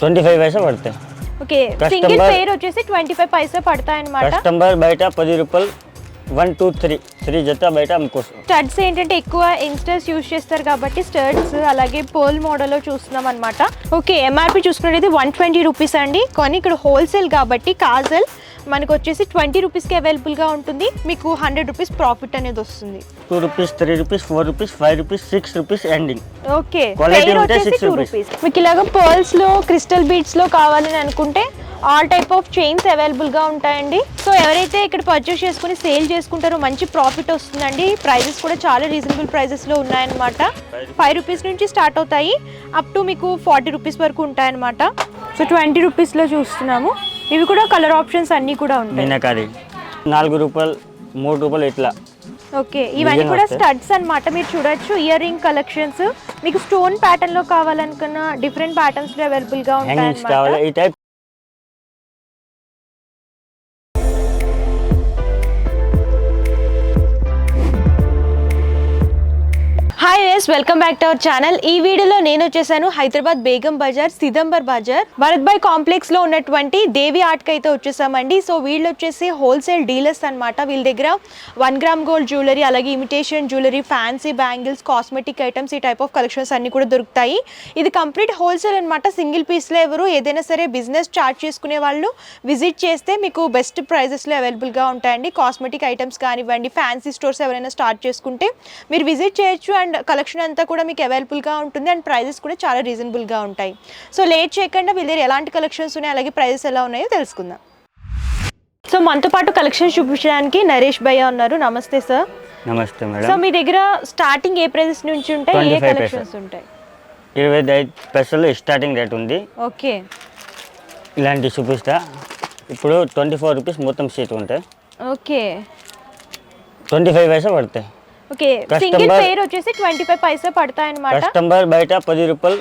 25 पैसा पड़ते हैं। ఓకే సింగిల్ పేర్ వచ్చేసి 25 పైసా పడతాయి అన్నమాట. కస్టమర్ బయట 10 రూపాయలు 1 2 3 జత బయట అమ్ముకోవచ్చు. స్టడ్స్ ఏంటంటే ఎక్కువ యంగ్స్టర్స్ యూజ్ చేస్తారు కాబట్టి స్టడ్స్ అలాగే పోల్ మోడల్లో చూస్తున్నాం అనమాట. ఓకే ఎంఆర్పి చూసుకున్నట్లయితే 120 రూపీస్ అండి. కానీ ఇక్కడ హోల్సేల్ కాబట్టి కాజల్ మనకు వచ్చేసి 20 రూపీస్కి అవైలబుల్గా ఉంటుంది. మీకు 100 రూపీస్ ప్రాఫిట్ అనేది వస్తుంది. 2 rupees 3 rupees 4 rupees 5 rupees 6 rupees ending. Okay quality ఉంటే 6 2 రూపీస్. మీకు ఇలాగ పర్ల్స్లో క్రిస్టల్ బీడ్స్లో కావాలని అనుకుంటే ఆల్ టైప్ ఆఫ్ చైన్స్ అవైలబుల్గా ఉంటాయండి. సో ఎవరైతే ఇక్కడ పర్చేస్ చేసుకుని సేల్ చేసుకుంటారో మంచి ప్రాఫిట్ వస్తుందండి. ప్రైజెస్ కూడా చాలా రీజనబుల్ ప్రైజెస్లో ఉన్నాయన్నమాట. 5 రూపీస్ నుంచి స్టార్ట్ అవుతాయి అప్ టు మీకు 40 రూపీస్ వరకు ఉంటాయన్నమాట. సో 20 రూపీస్లో చూస్తున్నాము. ఇవి కూడా కలర్ ఆప్షన్స్ అన్నీ కూడా ఉంటాయి. మీనాకారి 4 రూపాయలు 3 రూపాయలు ఇట్లా. ఓకే ఇవన్నీ కూడా స్టడ్స్ అన్నమాట. మీరు చూడొచ్చు ఇయర్ రింగ్ కలెక్షన్స్. మీకు స్టోన్ ప్యాటర్న్ లో కావాలనుకున్న డిఫరెంట్ ప్యాటర్న్స్ లో అవైలబుల్ గా ఉంటాయి అన్నమాట. ఈ టైప్ హాయ్ ఎస్ welcome back to our channel. ఈ వీడియోలో నేను వచ్చేసాను హైదరాబాద్ బేగం బజార్ సిదంబర్ బజార్ భరత్ భాయ్ కాంప్లెక్స్ లో ఉన్నటువంటి దేవి ఆర్ట్ కి అయితే వచ్చేసామండి. సో వీళ్ళు వచ్చేసి హోల్సేల్ డీలర్స్ అన్నమాట. వీళ్ళ దగ్గర 1 గ్రామ్ గోల్డ్ జ్యువెలరీ అలాగే imitation jewellery fancy bangles cosmetic items ఈ టైప్ ఆఫ్ కలెక్షన్స్ అన్ని కూడా దొరుకుతాయి. ఇది కంప్లీట్ హోల్సేల్ అనమాట. సింగిల్ పీస్లో ఎవరు ఏదైనా సరే బిజినెస్ స్టార్ట్ చేసుకునే వాళ్ళు విజిట్ చేస్తే మీకు బెస్ట్ ప్రైజెస్లో అవైలబుల్గా ఉంటాయండి. కాస్మెటిక్ ఐటమ్స్ కానివ్వండి ఫ్యాన్సీ స్టోర్స్ ఎవరైనా స్టార్ట్ చేసుకుంటే మీరు విజిట్ చేయొచ్చు. అండ్ కలెక్షన్ అంతా కూడా మీకు అవైలబుల్గా ఉంటుంది. అండ్ ప్రైజెస్ కూడా చాలా రీజనబుల్గా ఉంటాయి. సో లేట్ చేయకుండా వీళ్ళ దగ్గర ఎలాంటి కలెక్షన్స్ ఉన్నాయి అలాగే ప్రైజెస్ ఎలా ఉన్నాయో తెలుసుకుందాం. సో మనతో పాటు కలెక్షన్స్ చూపించడానికి నరేష్ భయ్య ఉన్నారు. నమస్తే సార్. నమస్తే మేడం. సో మీ దగ్గర స్టార్టింగ్ ఏ ప్రైజెస్ నుంచి ఉంటాయి, ఏ కలెక్షన్స్ ఉంటాయి? 25 పైసలు స్టార్టింగ్ రేట్ ఉంది. ఓకే ఇలాంటి చూపిస్తా. ఇప్పుడు 24 రూపీస్ మొత్తం సీట్ ఉంటాయి. ఓకే 25 పైసా పడతాయి. ఓకే సింగిల్ పేర్ వచ్చేసి 25 పైసా పడతాయి అన్నమాట. కస్టమర్ బయట 10 రూపాయలు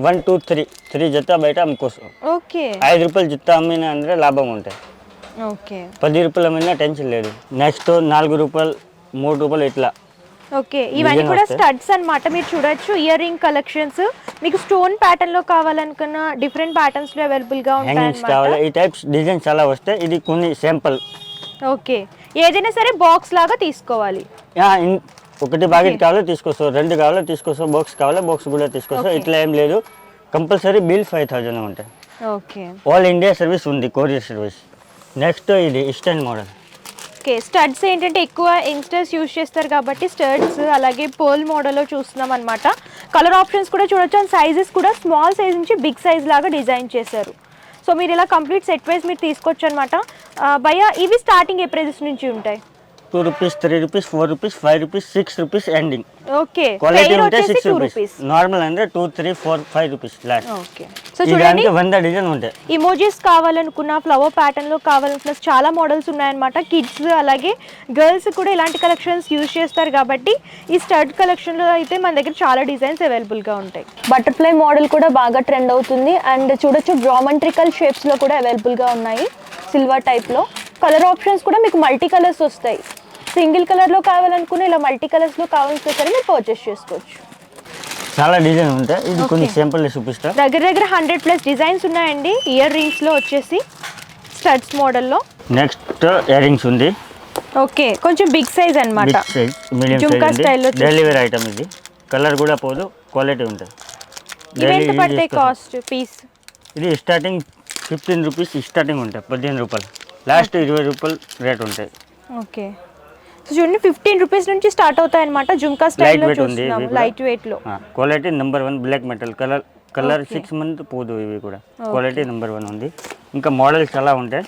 1 2 3 జత బయట అమ్ముకోవచ్చు. ఓకే 5 రూపాయలు జత అమ్మినా అంటే లాభం ఉంటాయి. ఓకే 10 రూపాయలు అమ్మినా టెన్షన్ లేదు. నెక్స్ట్ 4 రూపాయలు 3 రూపాయలు ఇట్లా. ఓకే ఇవన్నీ కూడా స్టడ్స్ అన్నమాట. మీరు చూడొచ్చు ఇయర్ రింగ్ కలెక్షన్స్. మీకు స్టోన్ ప్యాటర్న్ లో కావాలనుకున్న డిఫరెంట్ ప్యాటర్న్స్ లో అవైలబుల్ గా ఉంటాయి అన్నమాట. ఈ టైప్స్ డిజైన్స్ చాలా వస్తాయి. ఇది కొన్ని శాంపుల్. ఓకే ఏదైనా సరే బాక్స్ లాగా తీసుకోవాలి. ఒకటి ప్యాకెట్ కావాలో తీసుకోవచ్చు, 2 కావాలో తీసుకోవచ్చు, బాక్స్ కావాలో బాక్స్ కూడా తీసుకోవచ్చు. ఇట్లా ఏం లేదు. కంపల్సరీ బిల్ 5000 ఉంటాయి. ఓకే ఆల్ ఇండియా సర్వీస్ ఉంది, కొరియర్ సర్వీస్. నెక్స్ట్ ఇది ఈస్టర్న్ మోడల్. ఓకే స్టడ్స్ ఏంటంటే ఎక్కువ యంగ్స్టర్స్ యూజ్ చేస్తారు కాబట్టి స్టడ్స్ అలాగే పోల్ మోడల్లో చూస్తున్నాం అనమాట. కలర్ ఆప్షన్స్ కూడా చూడొచ్చు. అండ్ సైజెస్ కూడా స్మాల్ సైజ్ నుంచి బిగ్ సైజ్ లాగా డిజైన్ చేశారు. సో మీరు ఇలా కంప్లీట్ సెట్ వైజ్ మీరు తీసుకోవచ్చు అనమాట. భయ్య ఇవి స్టార్టింగ్ ఏ ప్రైజెస్ నుంచి ఉంటాయి? 2 rupees 3 rupees 4 rupees 5 rupees 6 rupees ending. Okay quality ఉంటే 6 రూపీస్. నార్మల్ అంటే 2 3 4 5 రూపీస్ లాస్ట్. ఓకే సో చూడండి 100 డిజైన్ ఉంటాయి. ఇమోజీస్ కావాలనుకున్న ఫ్లవర్ ప్యాటర్న్ లో కావాలనుకున్న చాలా మోడల్స్ ఉన్నాయన్నమాట. కిడ్స్ అలాగే గర్ల్స్ కూడా ఇలాంటి కలెక్షన్స్ యూజ్ చేస్తారు కాబట్టి ఈ స్టడ్ కలెక్షన్ లో అయితే మన దగ్గర చాలా డిజైన్స్ అవైలబుల్ గా ఉంటాయి. బటర్ఫ్లై మోడల్ కూడా బాగా ట్రెండ్ అవుతుంది. అండ్ చూడొచ్చు జామెట్రికల్ షేప్స్ లో కూడా అవైలబుల్ గా ఉన్నాయి. సిల్వర్ టైప్ లో కలర్ ఆప్షన్స్ కూడా మీకు మల్టీ కలర్స్ వస్తాయి. సింగిల్ కలర్ లో కావాలనుకున్న ఇలా మల్టీ కలర్స్ లో కావాల్సిన సరే మీరు పర్చేస్ చేసుకోవచ్చు. చాలా డిజైన్ ఉంటాయి. ఇది కొన్ని సింపుల్ చూపిస్తా. దగ్గర 100+ డిజైన్స్ ఉన్నాయండి. ఇయర్ రింగ్స్ లో వచ్చేసి స్టడ్స్ మోడల్లో. నెక్స్ట్ ఇయర్ రింగ్స్ ఉంది. ఓకే కొంచెం బిగ్ సైజ్ అన్నమాట. బిగ్ సైజ్ మీడియం జుంకా సైజ్ స్టైల్లో డెలివరీ ఐటమ్. ఇది కలర్ కూడా పోదు, క్వాలిటీ ఉంటుంది. ఎంత పడతాయి కాస్ట్ పీస్? ఇది స్టార్టింగ్ 15 రూపీస్ స్టార్టింగ్ ఉంటాయి. 15 రూపాయలు లాస్ట్ 20 రూపాయలు రేట్ ఉంటాయి. ఓకే సో చూడండి 15 రూపీస్ నుంచి స్టార్ట్ అవుతాయి అన్నమాట. జుంకా స్టైల్లో చూస్తున్నాం. లైట్ వెయిట్ లో quality number 1 black metal colour 6 month పోదు. ఇవి కూడా క్వాలిటీ నెంబర్ 1 ఉంది. ఇంకా మోడల్స్ చాలా ఉంటాయి.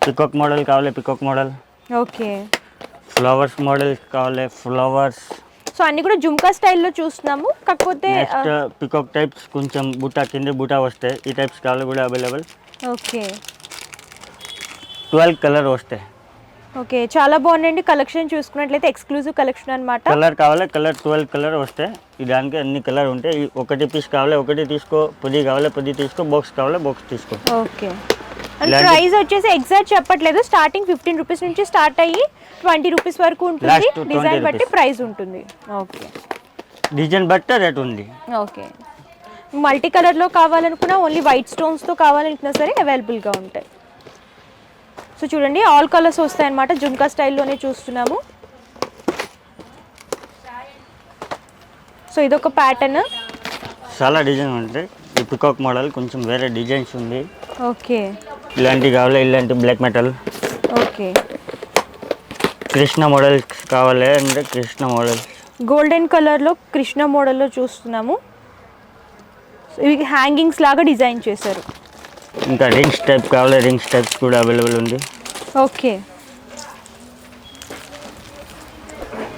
పికాక్ మోడల్ కావాలి, peacock model. Okay flowers model కావాలి, ఫ్లవర్స్. సో అన్ని కూడా జుంకా స్టైల్లో చూస్తున్నాము. కాకపోతే నెక్స్ట్ పికాక్ టైప్స్ కొంచెం బుటా కింద బుటా వస్తాయి. ఈ టైప్స్ కావాలి కూడా అవైలబుల్. ఓకే 12 కలర్ వస్తాయి. ఓకే చాలా బాగుందండి. కలెక్షన్ చూసుకున్నట్లయితే ఎక్స్క్లూజివ్ కలెక్షన్ అన్నమాట. కలర్ కావాలి, కలర్ 12 కలర్ వస్తాయి. దానికి అన్ని కలర్ ఉంటాయి. ఒకటి పీస్ కావాలి ఒకటి తీసుకో, 10 కావాలి 10 తీసుకో, బాక్స్ కావాలి బాక్స్ తీసుకో. ఓకే అండ్ ప్రైస్ వచ్చేసి ఎగ్జాక్ట్ చెప్పట్లేదు. స్టార్టింగ్ 15 రూపీస్ నుంచి స్టార్ట్ అయ్యి 20 రూపీస్ వరకు ఉంటుంది. డిజైన్ బట్టి ప్రైస్ ఉంటుంది. ఓకే డిజైన్ బట్టి రేట్ ఉంది. ఓకే మల్టీ కలర్లో కావాలనుకున్నా ఓన్లీ వైట్ స్టోన్స్తో కావాలనుకున్నా సరే అవైలబుల్గా ఉంటాయి. సో చూడండి ఆల్ కలర్స్ వస్తాయి అన్నమాట. జుమ్కా స్టైల్లోనే చూస్తున్నాము. సో ఇదొక ప్యాటర్న్. చాలా డిజైన్ ఉంటాయి. ఈ పికాక్ మోడల్ కొంచెం వేరే డిజైన్స్ ఉంది. ఓకే, ఇలాంటివి కావాలి, ఇలాంటి black metal. Okay, Krishna models కావాలి అంటే కృష్ణ మోడల్. గోల్డెన్ కలర్లో కృష్ణ మోడల్లో చూస్తున్నాము. ఇవి హ్యాంగింగ్స్ లాగా డిజైన్ చేశారు. ఇంకా రింగ్స్ టైప్ కావాలి, రింగ్స్ టైప్స్ కూడా అవైలబుల్ ఉంది. ఓకే,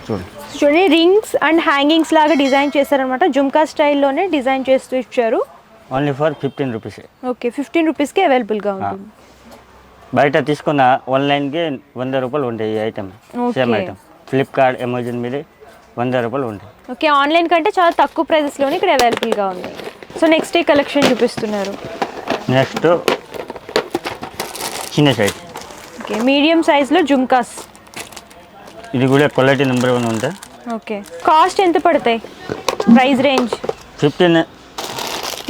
చూడండి చూడండి రింగ్స్ అండ్ హ్యాంగింగ్స్ లాగా డిజైన్ చేశారనమాట. జుమ్కా స్టైల్లోనే డిజైన్ చేస్తూ ఇచ్చారు. Only for 15 rupees. ఓకే, 15 రూపీస్కి అవైలబుల్గా ఉంటుంది. బయట తీసుకున్న ఆన్లైన్కి 100 రూపాయలు ఉంటాయి ఈ item. Same item Flipkart, Amazon మీద 100 రూపాయలు ఉంటాయి. ఓకే, ఆన్లైన్ కంటే చాలా తక్కువ ప్రైజెస్లోనే ఇక్కడ అవైలబుల్గా ఉంది. సో నెక్స్ట్ ఈ కలెక్షన్ చూపిస్తున్నారు. నెక్స్ట్ చిన్న సైజ్. ఓకే, మీడియం సైజ్లో జుమ్కాస్. ఇది కూడా క్వాలిటీ నెంబర్ 1 ఉంటాయి. ఓకే, కాస్ట్ ఎంత పడతాయి? ప్రైస్ రేంజ్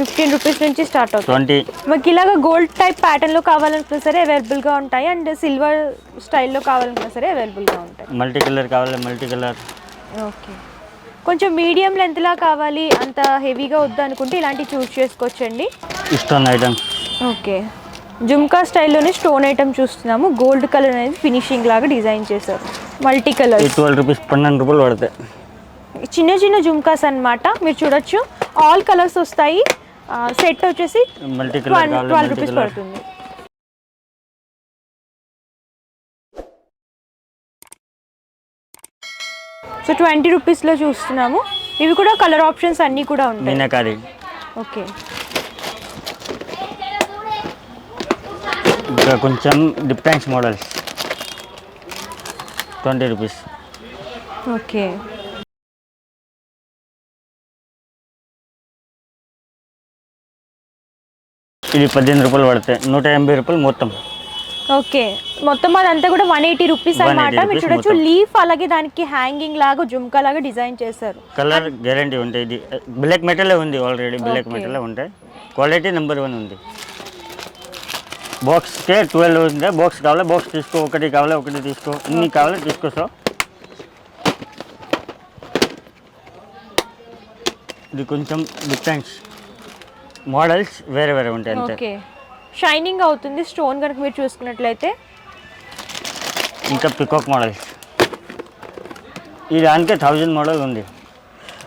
15 రూపీస్ నుంచి స్టార్ట్ అవుతుంది. 20. మాకు ఇలాగ గోల్డ్ టైప్ ప్యాటర్న్లో కావాలనుకున్నా సరే అవైలబుల్గా ఉంటాయి. అండ్ సిల్వర్ స్టైల్లో కావాలనుకున్నా సరే అవైలబుల్గా ఉంటాయి. మల్టీ కలర్ కావాలి, మల్టీ కలర్. ఓకే, కొంచెం మీడియం లెంత్లా కావాలి, అంత హెవీగా వద్దు అనుకుంటే ఇలాంటివి చూస్ చేసుకోవచ్చండి. Stone items. ఓకే, జుమ్కా స్టైల్లోనే స్టోన్ ఐటమ్ చూస్తున్నాము. గోల్డ్ కలర్ అనేది ఫినిషింగ్ లాగా డిజైన్ చేశారు. Multi colour. 12 రూపీస్, 12 రూపాయలు పడతాయి. చిన్న చిన్న జుమ్కాస్ అన్నమాట. మీరు చూడొచ్చు ఆల్ కలర్స్ వస్తాయి. సెట్ వచ్చేసి మల్టీ కలర్ 12 రూపీస్ పడుతుంది. సో 20 రూపీస్లో చూస్తున్నాము. ఇవి కూడా కలర్ ఆప్షన్స్ అన్నీ కూడా ఉంటాయి. మీనాకారి. ఓకే, ఇంకా కొంచెం డిఫరెన్స్ మోడల్స్ 20 రూపీస్. ఓకే, ఇది 15 రూపాయలు పడతాయి. 180 రూపాయలు మొత్తం. ఓకే, మొత్తం అదంతా కూడా 180 రూపీస్ అన్నమాట. 180 మీరు చూడొచ్చు లీఫ్, అలాగే దానికి హ్యాంగింగ్ లాగా జుమ్కా లాగా డిజైన్ చేశారు. కలర్ గ్యారంటీ ఉంటాయి. ఇది బ్లాక్ మెటలే ఉంది, ఆల్రెడీ బ్లాక్ మెటలే ఉంటాయి. క్వాలిటీ నెంబర్ 1 ఉంది. బాక్స్కే 12 ఉంది. బాక్స్ కావాలి బాక్స్ తీసుకో, ఒకటి కావాలి ఒకటి తీసుకో, ఇన్ని కావాలి తీసుకో. సో ఇది కొంచెం డిఫరెన్స్ మోడల్స్ వేరే వేరే ఉంటాయి అంతే. ఓకే, షైనింగ్ అవుతుంది స్టోన్ కనుక మీరు చూసుకున్నట్లయితే. ఇంకా పికాక్ మోడల్స్. ఈ దానికే 1000 మోడల్ ఉంది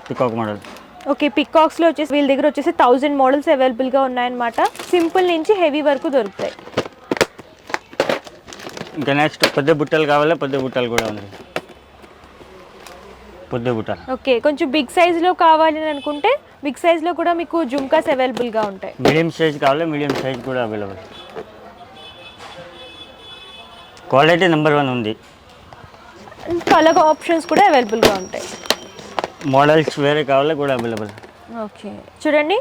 పికాక్ మోడల్. ఓకే, పికాక్స్లో వచ్చేసి వీళ్ళ దగ్గర వచ్చేసి 1000 మోడల్స్ అవైలబుల్గా ఉన్నాయన్నమాట. సింపుల్ నుంచి హెవీ వరకు దొరుకుతాయి. ఇంకా నెక్స్ట్ పెద్ద బుట్టలు కావాలి, పెద్ద బుట్టలు కూడా ఉంది. పెద్ద బుట్ట. ఓకే, కొంచెం బిగ్ సైజ్లో కావాలి అని అనుకుంటే బిగ్ సైజ్లో కూడా మీకు జుమ్కాస్ అవైలబుల్గా ఉంటాయి. మీడియం సైజ్ కావాలి, మీడియం సైజ్ కూడా అవైలబుల్. క్వాలిటీ నెంబర్ 1 ఉంది. కలర్ ఆప్షన్స్ కూడా అవైలబుల్గా ఉంటాయి. మోడల్స్ వేరే కావాలి కూడా అవైలబుల్. ఓకే, చూడండి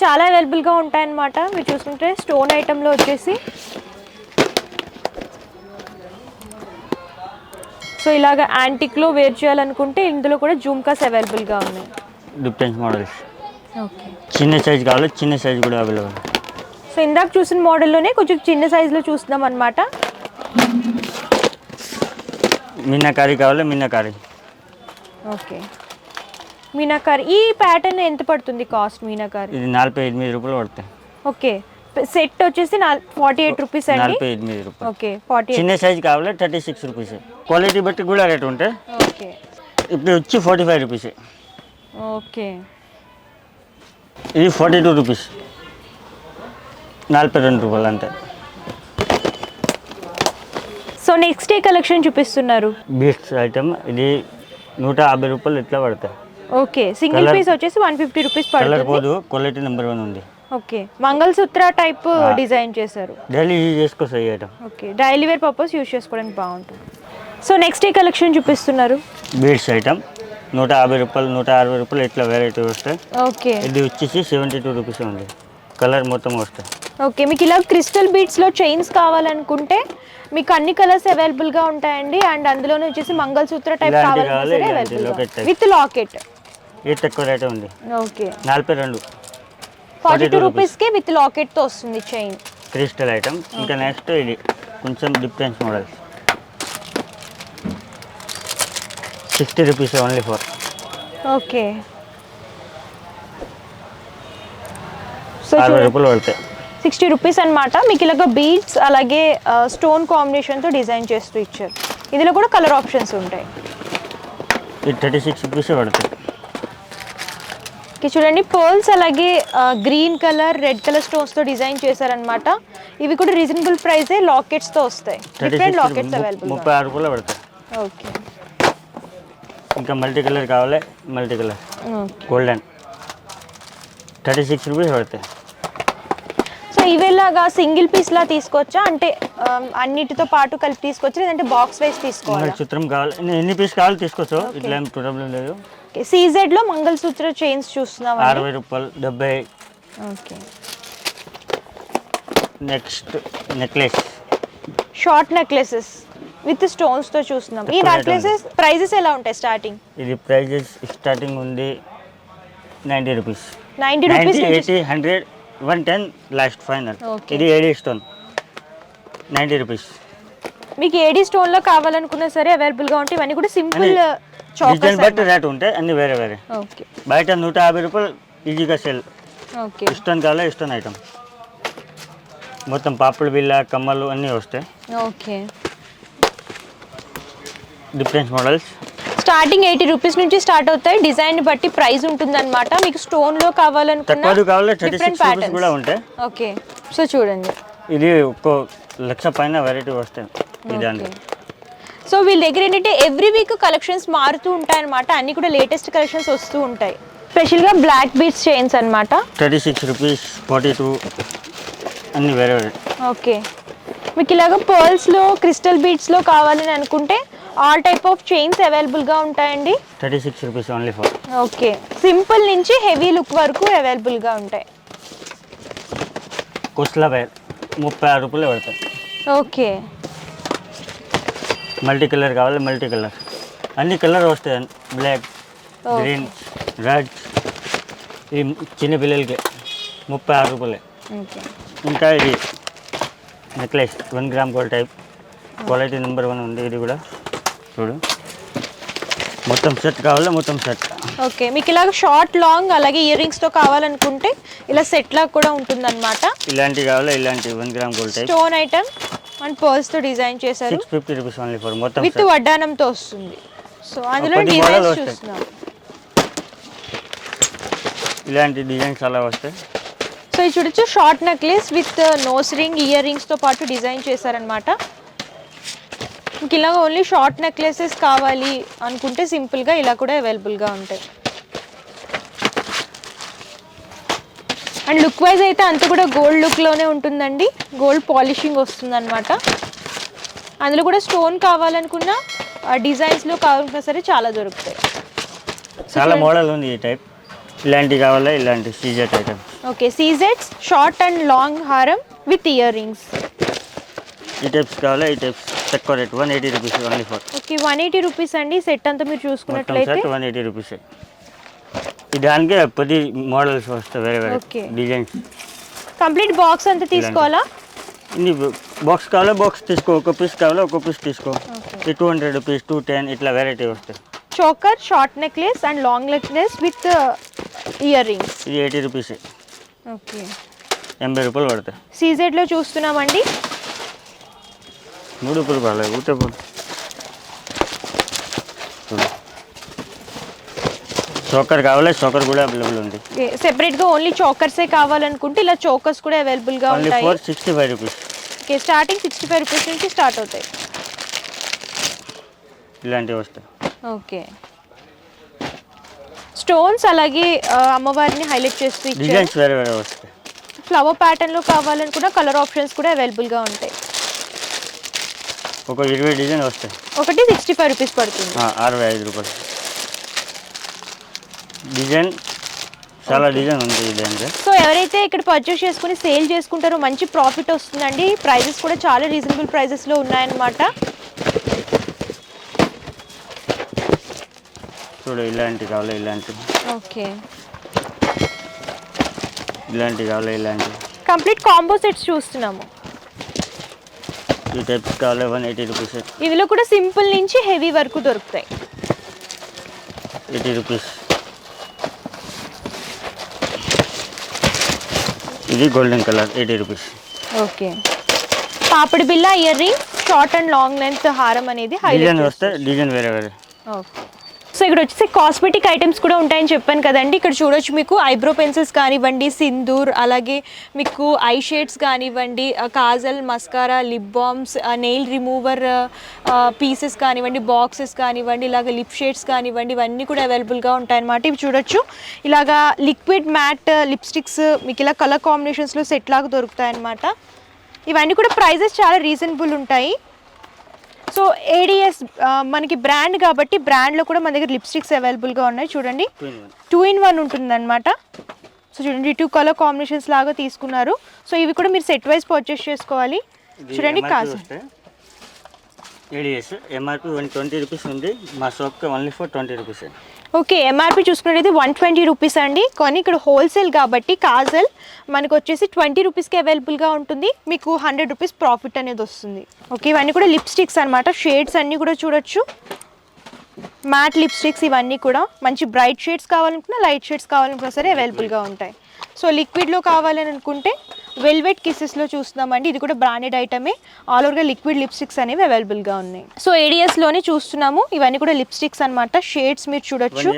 చాలా అవైలబుల్గా ఉంటాయన్నమాట. మీరు చూసుకుంటే స్టోన్ ఐటెంలో వచ్చేసి సో ఇలాగ యాంటిక్లో వేర్ చేయాలనుకుంటే ఇందులో కూడా జుమ్కాస్ అవైలబుల్గా ఉన్నాయి. Difference models. ఓకే, చిన్న సైజ్ కావాలి, చిన్న సైజ్ కూడా అవైలబుల్. సో ఇందాక చూసిన మోడల్లోనే కొంచెం చిన్న సైజులో చూస్తున్నాం అనమాట. మీనాకారి కావాలి, మీనాకారి. ఓకే, మీనాకారి. ఈ ప్యాటర్న్ ఎంత పడుతుంది కాస్ట్? మీనాకారి ఇది 48 రూపాయలు పడతాయి. ఓకే, సెట్ వచ్చేసి 48 రూపీస్ అండి. 48 రూపాయలు. ఓకే, 48. చిన్న సైజ్ కావాలి 36 రూపీస్. క్వాలిటీ బట్టి కూడా రేట్ ఉంటాయి. ఓకే, ఇప్పుడు వచ్చి 45 రూపీస్. ఓకే, ఇది 42 రూపీస్, 42 రూపాయలు అంతే. సో నెక్స్ట్ ఏ కలెక్షన్ చూపిస్తున్నారు? Beads item. ఇది 150 రూపాయలు ఇట్లా పడతాయి. ఓకే, సింగిల్ పీస్ వచ్చేసి 150 రూపీస్ కలర్ పడుతుంది. పోదు, క్వాలిటీ నెంబర్ 1 ఉంది. ఓకే, మంగళసూత్ర టైప్ డిజైన్ చేశారు. డైలీ యూజ్ చేసుకోవచ్చు ఈ item. Okay, daily wear purpose use చేసుకోవడానికి బాగుంటుంది. సో నెక్స్ట్ ఏ కలెక్షన్ చూపిస్తున్నారు? బీడ్స్ ఐటమ్ 150 రూపాయలు, 160 రూపాయలు ఇట్లా వెరైటీ వస్తాయి. ఓకే, ఇది వచ్చేసి 72 రూపీస్ ఉంది. కలర్ మొత్తం వస్తాయి. ఓకే, మీకు ఇలా క్రిస్టల్ బీడ్స్లో చైన్స్ కావాలనుకుంటే మీకు అన్ని కలర్స్ అవైలబుల్గా ఉంటాయండి. అండ్ అందులోనే వచ్చేసి మంగళసూత్ర టైప్ కావాలన్నా ఇలాంటి locket type. With locket. ఇది తక్కువ రేటే ఉంది. ఓకే, 42. 42 రూపీస్కి విత్ లాకెట్తో వస్తుంది చైన్. Crystal item. ఇంకా నెక్స్ట్ ఇది కొంచెం difference models 60 rupees only for. Okay. So 60 రూపాయలు పడతాయి. 60 రూపీస్ అనమాట. మీకు ఇలాగ బీడ్స్ అలాగే స్టోన్ కాంబినేషన్తో డిజైన్ చేస్తూ ఇచ్చారు. ఇందులో కూడా కలర్ ఆప్షన్స్ ఉంటాయి. ఇది 36 రూపీస్ పడుతుంది. చూడండి పర్ల్స్ అలాగే గ్రీన్ కలర్ రెడ్ కలర్ స్టోన్స్తో డిజైన్ చేశారనమాట. ఇవి కూడా రీజనబుల్ ప్రైసే, లాకెట్స్తో వస్తాయి. Different lockets available. 36 రూపాయలు పడతాయి. ఓకే. ఇంకా మల్టీ కలర్ కావాలి, మల్టీ కలర్ గోల్డెన్ 36 రూపీస్ పడతాయి. సో ఇవేలాగా సింగిల్ పీస్లా తీసుకోవచ్చా, అంటే అన్నిటితో పాటు కలిపి తీసుకోవచ్చు, లేదంటే బాక్స్ వైజ్ తీసుకోవాలి? చిత్రం కావాలి, ఎన్ని పీస్ కావాలి తీసుకోవచ్చు, ఇట్లా ఏం ప్రాబ్లం లేదు. సీజెడ్ లో మంగళసూత్ర చైన్స్ చూస్తున్నాం. 60 రూపాయలు 70. Okay. Next necklace, short necklaces with stones తో చూస్తున్నాం. ఈ నెక్లెసెస్ ప్రైజెస్ ఎలా ఉంటాయి స్టార్టింగ్? ఇది ప్రైజెస్ స్టార్టింగ్ ఉంది 90 రూపీస్, 90 రూపీస్, 80, 100, 110 లాస్ట్ ఫైనల్. ఇది ఏడీ స్టోన్ 90 రూపీస్. మీకు ఏడీ స్టోన్ లో కావాలనుకున్నా సరే అవైలబుల్ గా ఉంటాయి. ఇవన్నీ కూడా సింపుల్ డిజైన్ బట్టి రేట్ ఉంటాయి, అన్ని వేరే వేరే. ఓకే. బయట 150 రూపాయలు ఈజీగా సెల్. ఓకే. స్టోన్ కావాలా స్టోన్ ఐటమ్, మొత్తం పాపుడు బిళ్ళ కమ్మలు అన్నీ వస్తాయి. Okay. Different models starting 80 rupees నుంచి స్టార్ట్ అవుతాయి. డిజైన్ బట్టి ప్రైస్ ఉంటుందన్నమాట. మీకు స్టోన్ లో కావాలనుకున్నా కావాలి 36 రూపీస్ కూడా ఉంటాయి. ఓకే. సో చూడండి, ఇది ఒక్కో లక్ష పైన వెరైటీ వస్తాయి ఈ దాంట్లో. సో వీళ్ళ దగ్గర ఏంటంటే ఎవ్రీ వీక్ కలెక్షన్స్ మారుతూ ఉంటాయి అనమాట. అన్ని కూడా లేటెస్ట్ కలెక్షన్స్ వస్తూ ఉంటాయి. స్పెషల్గా బ్లాక్ బీడ్స్ చైన్స్ అనమాట. 36 రూపీస్, 42 అన్ని వేరే వేరే. ఓకే. మీకు ఇలాగ పర్ల్స్లో క్రిస్టల్ బీడ్స్లో కావాలని అనుకుంటే ఆల్ టైప్ ఆఫ్ చైన్స్ అవైలబుల్గా ఉంటాయండి. 36 rupees only for. Okay. Simple నుంచి హెవీ లుక్ వరకు అవైలబుల్గా ఉంటాయి. కుస్లా వైర్ 36 రూపాయలు పడతాయి. ఓకే. మల్టీ కలర్ కావాలి, మల్టీ కలర్ అన్ని కలర్ వస్తాయి. Black, green, red. ఈ చిన్న పిల్లలకి 36 రూపాయలే. ఇంకా ఇది necklace 1 gram gold type, quality number 1 ఉంది. ఇది కూడా చూడు, మొత్తం సెట్ కావాలి, మొత్తం సెట్. ఓకే. మీకు ఇలాగ షార్ట్ లాంగ్ అలాగే ఇయర్ రింగ్స్తో కావాలనుకుంటే ఇలా సెట్ లాగా కూడా ఉంటుందన్నమాట. ఇలాంటి కావాలి, ఇలాంటి 1 gram gold type stone item and pearls తో డిజైన్ చేశారు. 650 రూపీస్ ఓన్లీ ఫర్. మొత్తం విత్ వడ్డానంతో వస్తుంది. సో అందులో డిజైన్స్ చూస్తున్నాం. ఇలాంటి డిజైన్స్ అలా వస్తాయి. సో ఇది చూడొచ్చు, short necklace with nose ring earrings తో పాటు డిజైన్ చేశారనమాట. మీకు ఇలాగ ఓన్లీ షార్ట్ నెక్లెసెస్ కావాలి అనుకుంటే సింపుల్ గా ఇలా కూడా అవైలబుల్ గా ఉంటాయి. అండ్ లుక్ వైజ్ అయితే అంతా కూడా గోల్డ్ లుక్లోనే ఉంటుందండి. గోల్డ్ పాలిషింగ్ వస్తుంది అనమాట. అందులో కూడా స్టోన్ కావాలనుకున్నా డిజైన్స్లో కావాలనుకున్నా సరే చాలా దొరుకుతాయి. చాలా మోడల్ ఉంది ఈ టైప్. ఇలాంటి కావాలా, ఇలాంటి సీజెట్ ఐటమ్. ఓకే. సీజెట్స్ షార్ట్ అండ్ లాంగ్ హారం విత్ ఇయర్ రింగ్స్. ఈ టైప్స్ కావాలా, ఈ టైప్స్ తక్కువ rate 180 rupees only for. Okay. 180 rupees అండి. సెట్ అంతా మీరు చూసుకున్నట్లయితే 180 రూపీస్. దానికి 10 మోడల్స్ వస్తాయి వేరే వేరే డిజైన్స్. కంప్లీట్ బాక్స్ అంతా తీసుకోవాలా? ఇన్ని బాక్స్ కావాలా బాక్స్ తీసుకో, ఒక పీస్ కావాలా ఒక పీస్ తీసుకో. 200 రూపీస్, 210 ఇట్లా వెరైటీ వస్తాయి. Choker, short necklace and long necklace with ear rings. ఇది 80 రూపీస్. ఓకే. 80 రూపాయలు పడతాయి. సీజెడ్లో చూస్తున్నామండి. 3 రూపాయలు పడలేదు ఊటే. చోకర్ కావాలి, చోకర్ కూడా అవైలబుల్ ఉంది. సెపరేట్గా ఓన్లీ చోకర్సే కావాలనుకుంటే ఇలా చోకర్స్ కూడా అవైలబుల్గా ఉంటాయి. 65 రూపీస్. ఓకే. స్టార్టింగ్ 65 రూపీస్ నుంచి స్టార్ట్ అవుతాయి. ఇలాంటివి వస్తాయి. ఓకే. స్టోన్స్ అలాగే అమ్మవారిని హైలైట్ చేస్తూ డిజైన్స్ వేరే వేరే వస్తాయి. ఫ్లవర్ ప్యాటర్న్లో కావాలనుకున్న కలర్ ఆప్షన్స్ కూడా అవైలబుల్గా ఉంటాయి. ఒక 20 డిజైన్ వస్తాయి. ఒకటి 65 రూపీస్ పడుతుంది. 65 రూపాయలు. డిజైన్ చాలా డిజైన్ ఉంది ఈ దాంట్లో. సో ఎవరైతే ఇక్కడ పర్చేస్ చేసుకుని సేల్ చేసుకుంటారో మంచి ప్రాఫిట్ వస్తుందండి. ప్రైజెస్ కూడా చాలా రీజనబుల్ ప్రైజెస్లో ఉన్నాయన్నమాట. చూడు, ఇలాంటి కావాలి, ఇలాంటి. ఓకే. ఇలాంటివి కావాలి, ఇలాంటివి కంప్లీట్ కాంబో సెట్స్ చూస్తున్నాము. ఈ టైప్స్ కావాలి 180 రూపీస్. ఇందులో కూడా సింపుల్ నుంచి హెవీ వరకు దొరుకుతాయి. 80 రూపీస్. ఇది గోల్డెన్ కలర్ 80 రూపీస్. ఓకే. పాపిడి బిల్ల ear ring short and long length హారం అనేది డిజైన్ వస్తే డిజైన్ వేరే వేరే. ఓకే. సో ఇక్కడ వచ్చేసి కాస్మెటిక్ ఐటమ్స్ కూడా ఉంటాయని చెప్పాను కదండి. ఇక్కడ చూడొచ్చు మీకు ఐబ్రో పెన్సిల్స్ కానివ్వండి, సింధూర్, అలాగే మీకు ఐ షేడ్స్ కానివ్వండి, kajal, mascara, lip balms, nail remover pieces కానివ్వండి, బాక్సెస్ కానివ్వండి, ఇలాగ లిప్ షేడ్స్ కానివ్వండి, ఇవన్నీ కూడా అవైలబుల్గా ఉంటాయన్నమాట. ఇవి చూడొచ్చు ఇలాగా లిక్విడ్ మ్యాట్ లిప్స్టిక్స్ మీకు ఇలా కలర్ కాంబినేషన్స్లో సెట్ లాగా దొరుకుతాయి అన్నమాట. ఇవన్నీ కూడా ప్రైజెస్ చాలా రీజనబుల్ ఉంటాయి. సో ఏడిఎస్ మనకి బ్రాండ్ కాబట్టి బ్రాండ్లో కూడా మన దగ్గర లిప్స్టిక్స్ అవైలబుల్గా ఉన్నాయి. చూడండి 2-in-1 ఉంటుందన్నమాట. సో చూడండి 2 కలర్ కాంబినేషన్స్ లాగా తీసుకున్నారు. సో ఇవి కూడా మీరు సెట్ వైజ్ పర్చేస్ చేసుకోవాలి. చూడండి కాదు ఏడిఎస్ ఎంఆర్పి 120 రూపీస్ ఉంది. మా షాప్కి only for 20 rupees. Okay. MRP చూసుకున్నట్టయితే 120 రూపీస్ అండి. కానీ ఇక్కడ హోల్సేల్ కాబట్టి కాజల్ మనకు వచ్చేసి 20 రూపీస్కి అవైలబుల్గా ఉంటుంది. మీకు 100 రూపీస్ ప్రాఫిట్ అనేది వస్తుంది. ఓకే. ఇవన్నీ కూడా లిప్స్టిక్స్ అనమాట. షేడ్స్ అన్నీ కూడా చూడొచ్చు. మ్యాట్ లిప్స్టిక్స్ ఇవన్నీ కూడా మంచి బ్రైట్ షేడ్స్ కావాలనుకున్నా, లైట్ షేడ్స్ కావాలనుకున్నా సరే అవైలబుల్గా ఉంటాయి. సో లిక్విడ్లో కావాలని అనుకుంటే వెల్వెట్ కిసెస్లో చూస్తున్నామండి. ఇది కూడా బ్రాండెడ్ ఐటమే. ఆల్ ఓవర్గా లిక్విడ్ లిప్స్టిక్స్ అనేవి అవైలబుల్గా ఉన్నాయి. సో ఏడిఎస్లోనే చూస్తున్నాము. ఇవన్నీ కూడా లిప్స్టిక్స్ అనమాట. షేడ్స్ మీరు చూడొచ్చు.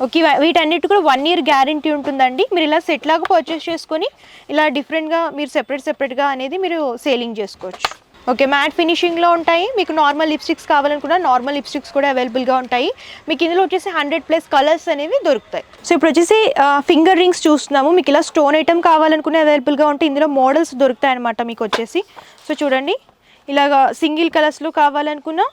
ఓకే. వీటన్నిటి కూడా 1 year గ్యారంటీ ఉంటుందండి. మీరు ఇలా సెట్ లాగా పర్చేస్ చేసుకొని ఇలా డిఫరెంట్గా మీరు సెపరేట్గా అనేది మీరు సేలింగ్ చేసుకోవచ్చు. ఓకే. మ్యాట్ ఫినిషింగ్లో ఉంటాయి. మీకు నార్మల్ లిప్స్టిక్స్ కావాలనుకున్నా నార్మల్ లిప్స్టిక్స్ కూడా అవైలబుల్గా ఉంటాయి. మీకు ఇందులో వచ్చేసి 100+ కలర్స్ అనేవి దొరుకుతాయి. సో ఇప్పుడు వచ్చేసి ఫింగర్ రింగ్స్ చూస్తున్నాము. మీకు ఇలా స్టోన్ ఐటమ్ కావాలనుకునే అవైలబుల్గా ఉంటాయి. ఇందులో మోడల్స్ దొరుకుతాయి అనమాట మీకు వచ్చేసి. సో చూడండి ఇలాగా సింగిల్ కలర్స్లో కావాలనుకున్నా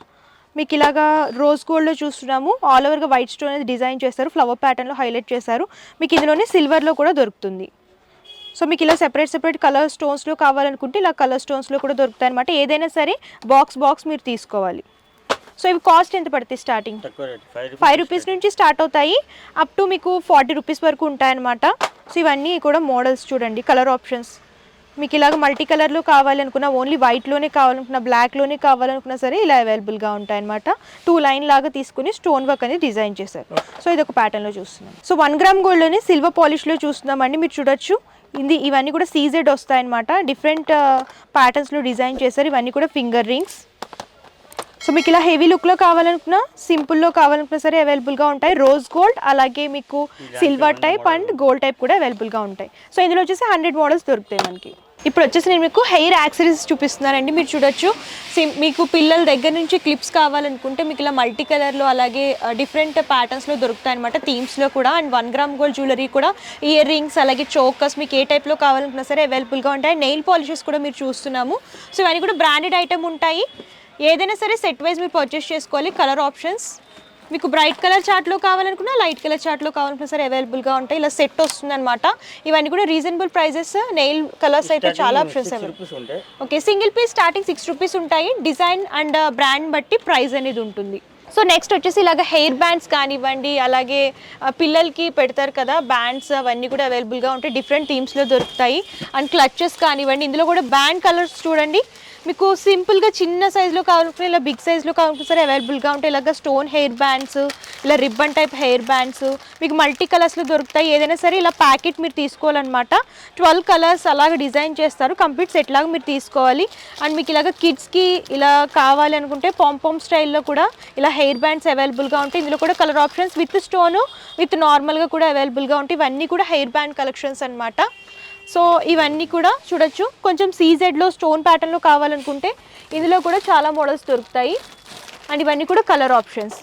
మీకు ఇలాగా రోజ్ గోల్డ్లో చూస్తున్నాము. ఆల్ ఓవర్గా వైట్ స్టోన్ అనేది డిజైన్ చేస్తారు. ఫ్లవర్ ప్యాటర్న్లో హైలైట్ చేశారు. మీకు ఇందులోనే సిల్వర్లో కూడా దొరుకుతుంది. సో మీకు ఇలా సెపరేట్ కలర్ స్టోన్స్లో కావాలనుకుంటే ఇలా కలర్ స్టోన్స్లో కూడా దొరుకుతాయి అనమాట. ఏదైనా సరే బాక్స్ మీరు తీసుకోవాలి. సో ఇవి కాస్ట్ ఎంత పడుతుంది? స్టార్టింగ్ 5 రూపీస్ నుంచి స్టార్ట్ అవుతాయి. అప్ టు మీకు 40 రూపీస్ వరకు ఉంటాయన్నమాట. సో ఇవన్నీ కూడా మోడల్స్ చూడండి. కలర్ ఆప్షన్స్ మీకు ఇలాగ మల్టీ కలర్లో కావాలనుకున్నా, ఓన్లీ వైట్లోనే కావాలనుకున్నా, బ్లాక్లోనే కావాలనుకున్నా సరే ఇలా అవైలబుల్గా ఉంటాయన్నమాట. 2 లైన్ లాగా తీసుకుని స్టోన్ వర్క్ అనేది డిజైన్ చేశారు. సో ఇది ఒక ప్యాటర్న్లో చూస్తున్నాం. సో 1 గ్రామ్ గోల్డ్లోనే సిల్వర్ పాలిష్లో చూస్తున్నామండి. మీరు చూడొచ్చు ఇవన్నీ కూడా సీజెడ్ వస్తాయన్నమాట. డిఫరెంట్ ప్యాటర్న్స్లో డిజైన్ చేశారు. ఇవన్నీ కూడా ఫింగర్ రింగ్స్. సో మీకు ఇలా హెవీ లుక్లో కావాలనుకున్నా, సింపుల్లో కావాలనుకున్నా సరే అవైలబుల్గా ఉంటాయి. రోజ్ గోల్డ్, అలాగే మీకు silver type and gold type కూడా అవైలబుల్గా ఉంటాయి. సో ఇందులో వచ్చేసి 100 మోడల్స్ దొరుకుతాయి మనకి. ఇప్పుడు వచ్చేసి నేను మీకు హెయిర్ యాక్సెసరీస్ చూపిస్తున్నానండి. మీరు చూడొచ్చు మీకు పిల్లల దగ్గర నుంచి క్లిప్స్ కావాలనుకుంటే మీకు ఇలా మల్టీ కలర్లో అలాగే డిఫరెంట్ ప్యాటర్న్స్లో దొరుకుతాయి అనమాట. థీమ్స్లో కూడా. అండ్ 1 గ్రామ్ గోల్డ్ జ్యువెలరీ కూడా, ఇయర్ రింగ్స్, అలాగే చోకర్స్ మీకు ఏ టైప్లో కావాలనుకున్నా సరే అవైలబుల్గా ఉంటాయి. నెయిల్ పాలిషెస్ కూడా మీరు చూస్తున్నాము. సో ఇవన్నీ కూడా బ్రాండెడ్ ఐటమ్ ఉంటాయి. ఏదైనా సరే సెట్ వైజ్ మీరు పర్చేస్ చేసుకోవాలి. కలర్ ఆప్షన్స్ మీకు బ్రైట్ కలర్ చార్ట్లో కావాలనుకున్నా, లైట్ కలర్ చార్ట్లో కావాలనుకున్నా సరే అవైలబుల్గా ఉంటాయి. ఇలా సెట్ వస్తుంది అనమాట. ఇవన్నీ కూడా రీజనబుల్ ప్రైజెస్. నెయిల్ కలర్స్ అయితే చాలా options available. Okay. Single piece starting 6 rupees ఉంటాయి. డిజైన్ అండ్ బ్రాండ్ బట్టి ప్రైస్ అనేది ఉంటుంది. సో నెక్స్ట్ వచ్చేసి ఇలాగ హెయిర్ బ్యాండ్స్ కానివ్వండి, అలాగే పిల్లలకి పెడతారు కదా బ్యాండ్స్, అవన్నీ కూడా అవైలబుల్గా ఉంటాయి. డిఫరెంట్ థీమ్స్లో దొరుకుతాయి. అండ్ క్లచెస్ కానివ్వండి. ఇందులో కూడా బ్యాండ్ కలర్స్ చూడండి. మీకు సింపుల్గా చిన్న సైజులో కావాలనుకున్నా, ఇలా బిగ్ సైజులో కావాలనుకున్నా సరే అవైలబుల్గా ఉంటాయి. ఇలాగ స్టోన్ హెయిర్ బ్యాండ్స్, ఇలా రిబ్బన్ టైప్ హెయిర్ బ్యాండ్స్ మీకు మల్టీ కలర్స్లో దొరుకుతాయి. ఏదైనా సరే ఇలా ప్యాకెట్ మీరు తీసుకోవాలన్నమాట. 12 కలర్స్ అలాగ డిజైన్ చేస్తారు. కంప్లీట్ సెట్ లాగా మీరు తీసుకోవాలి. అండ్ మీకు ఇలాగ కిడ్స్కి ఇలా కావాలి అనుకుంటే పాంపామ్ స్టైల్లో కూడా ఇలా హెయిర్ బ్యాండ్స్ అవైలబుల్గా ఉంటాయి. ఇందులో కూడా colour options with stone, with నార్మల్గా కూడా అవైలబుల్గా ఉంటాయి. ఇవన్నీ కూడా హెయిర్ బ్యాండ్ కలెక్షన్స్ అనమాట. సో ఇవన్నీ కూడా చూడొచ్చు. కొంచెం సీజెడ్లో స్టోన్ ప్యాటర్న్లో కావాలనుకుంటే ఇందులో కూడా చాలా మోడల్స్ దొరుకుతాయి. అండ్ ఇవన్నీ కూడా colour options.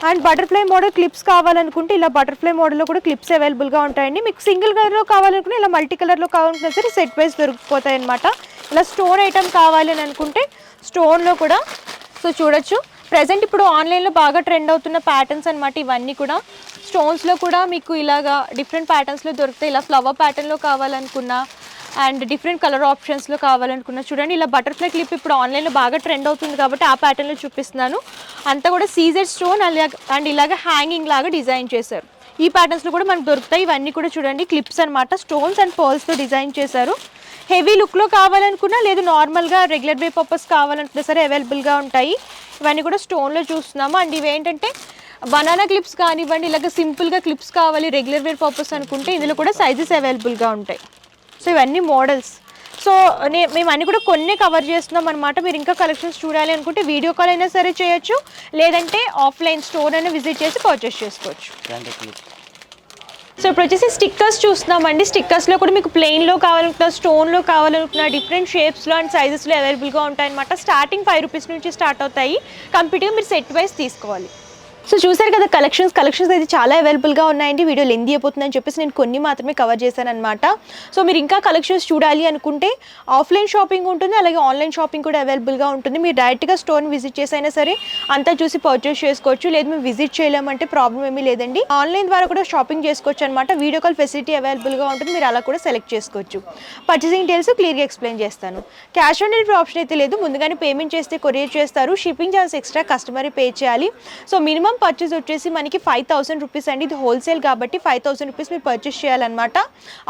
And butterfly model clips కావాలనుకుంటే ఇలా బటర్ఫ్లై మోడల్లో కూడా క్లిప్స్ అవైలబుల్గా ఉంటాయండి. మీకు సింగిల్ కలర్లో కావాలనుకుంటే, ఇలా మల్టీ కలర్లో కావాలనుకున్నా సరే సెట్ వైజ్ దొరికిపోతాయి అనమాట. ఇలా స్టోన్ ఐటమ్ కావాలి అని అనుకుంటే స్టోన్లో కూడా. సో చూడొచ్చు ప్రెజెంట్ ఇప్పుడు ఆన్లైన్లో బాగా ట్రెండ్ అవుతున్న ప్యాటర్న్స్ అనమాట. ఇవన్నీ కూడా స్టోన్స్లో కూడా మీకు ఇలాగా డిఫరెంట్ ప్యాటర్న్స్లో దొరుకుతాయి. ఇలా ఫ్లవర్ ప్యాటర్న్లో కావాలనుకున్నా, అండ్ డిఫరెంట్ కలర్ ఆప్షన్స్లో కావాలనుకున్నా చూడండి. ఇలా బటర్ఫ్లై క్లిప్ ఇప్పుడు ఆన్లైన్లో బాగా ట్రెండ్ అవుతుంది కాబట్టి ఆ ప్యాటర్న్లో చూపిస్తున్నాను. అంతా కూడా సీజెడ్ స్టోన్ అండ్ ఇలాగ హ్యాంగింగ్ లాగా డిజైన్ చేశారు. ఈ ప్యాటర్న్స్లో కూడా మనకు దొరుకుతాయి. ఇవన్నీ కూడా చూడండి క్లిప్స్ అనమాట, స్టోన్స్ అండ్ పర్ల్స్తో డిజైన్ చేశారు. హెవీ లుక్లో కావాలనుకున్నా లేదు నార్మల్గా రెగ్యులర్ వే పర్పస్ కావాలనుకున్నా సరే అవైలబుల్గా ఉంటాయి. ఇవన్నీ కూడా స్టోన్లో చూస్తున్నాము. అండ్ ఇవేంటంటే బనానా క్లిప్స్ కానివ్వండి, ఇలాగ సింపుల్గా క్లిప్స్ కావాలి రెగ్యులర్ వేర్ పర్పస్ అనుకుంటే ఇందులో కూడా సైజెస్ అవైలబుల్గా ఉంటాయి. సో ఇవన్నీ మోడల్స్. సో మేము అన్నీ కూడా కొన్ని కవర్ చేస్తున్నాం అనమాట. మీరు ఇంకా కలెక్షన్స్ చూడాలి అనుకుంటే వీడియో కాల్ అయినా సరే చేయొచ్చు, లేదంటే ఆఫ్లైన్ స్టోర్ అయినా విజిట్ చేసి పర్చేస్ చేసుకోవచ్చు. సో ఇప్పుడు వచ్చేసి స్టిక్కర్స్ చూస్తున్నామండి. స్టిక్కర్స్లో కూడా మీకు ప్లెయిన్లో కావాలనుకున్నా, స్టోన్లో కావాలనుకున్నా, డిఫరెంట్ షేప్స్లో అండ్ సైజెస్లో అవైలబుల్గా ఉంటాయన్నమాట. స్టార్టింగ్ 5 రూపీస్ నుంచి స్టార్ట్ అవుతాయి. కంప్లీట్గా మీరు సెట్ వైజ్ తీసుకోవాలి. సో చూసారు కదా కలెక్షన్స్ అయితే చాలా అవైలబుల్గా ఉన్నాయండి. వీడియో లెందీ అయిపోతుందని చెప్పేసి నేను కొన్ని మాత్రమే కవర్ చేశాను అనమాట. సో మీరు ఇంకా కలెక్షన్స్ చూడాలి అనుకుంటే ఆఫ్లైన్ షాపింగ్ ఉంటుంది, అలాగే ఆన్లైన్ షాపింగ్ కూడా అవైలబుల్గా ఉంటుంది. మీరు డైరెక్ట్గా స్టోర్ని విజిట్ చేసైనా సరే అంతా చూసి పర్చేస్ చేసుకోవచ్చు. లేదు మేము విజిట్ చేయలేమంటే ప్రాబ్లం ఏమీ లేదండి. ఆన్లైన్ ద్వారా కూడా షాపింగ్ చేసుకోవచ్చు అనమాట. వీడియో కాల్ ఫెసిలిటీ అవైలబుల్గా ఉంటుంది, మీరు అలా కూడా సెలెక్ట్ చేసుకోవచ్చు. పర్చేసింగ్ డీటెయిల్స్ క్లియర్గా ఎక్స్ప్లెయిన్ చేస్తాను. క్యాష్ ఆన్ డెలివరీ ఆప్షన్ అయితే లేదు, ముందుగానే పేమెంట్ చేస్తే కొరియర్ చేస్తారు. Shipping charges extra customer pay చేయాలి. సో మినిమం పర్చేస్ వచ్చేసి మనకి 5000 రూపీస్ అండి. ఇది హోల్సేల్ కాబట్టి 5000 రూపీస్ మీరు పర్చేస్ చేయాలన్నమాట.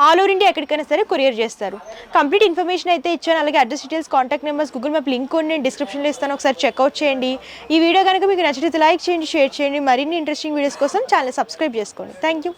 ఆల్ ఓవర్ ఇండియా ఎక్కడికైనా సరే కొరియర్ చేస్తారు. కంప్లీట్ ఇన్ఫర్మేషన్ అయితే ఇచ్చాను, అలాగే address details, contact numbers, Google map link కూడా నేను డిస్క్రిప్షన్లో ఇస్తాను, ఒకసారి చెక్అవుట్ చేయండి. ఈ వీడియో కనుక మీకు నచ్చితే లైక్ చేయండి, షేర్ చేయండి. మరిన్ని ఇంట్రెస్టింగ్ వీడియోస్ కోసం ఛానల్ సబ్స్క్రైబ్ చేసుకోండి. Thank you.